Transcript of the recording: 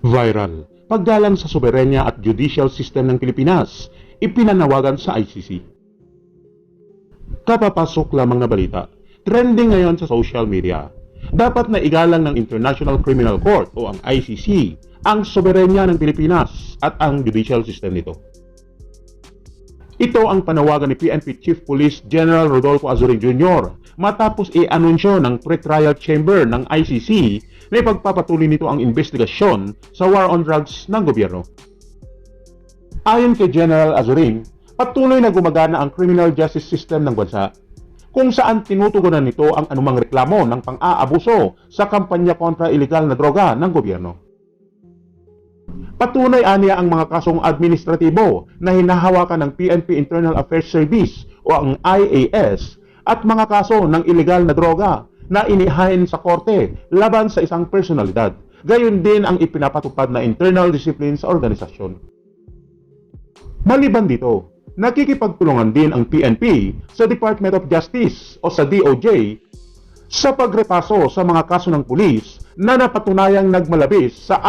Viral. Paggalang sa soberenya at judicial system ng Pilipinas, ipinanawagan sa ICC. Kapapasok lamang na balita, trending ngayon sa social media. Dapat na igalang ng International Criminal Court o ang ICC ang soberenya ng Pilipinas at ang judicial system nito. Ito ang panawagan ni PNP Chief Police General Rodolfo Azurin Jr. matapos i-anunsyo ng pre-trial chamber ng ICC na ipagpapatuloy nito ang investigasyon sa war on drugs ng gobyerno. Ayon kay General Azurin, patuloy na gumagana ang criminal justice system ng bansa, kung saan tinutugunan nito ang anumang reklamo ng pang-aabuso sa kampanya kontra ilegal na droga ng gobyerno. Patunay aniya ang mga kasong administratibo na hinahawakan ng PNP Internal Affairs Service o ang IAS at mga kaso ng ilegal na droga na inihain sa korte laban sa isang personalidad. Gayon din ang ipinapatupad na internal discipline sa organisasyon. Maliban dito, nakikipagtulungan din ang PNP sa Department of Justice o sa DOJ sa pagrepaso sa mga kaso ng pulis na napatunayang nagmalabis sa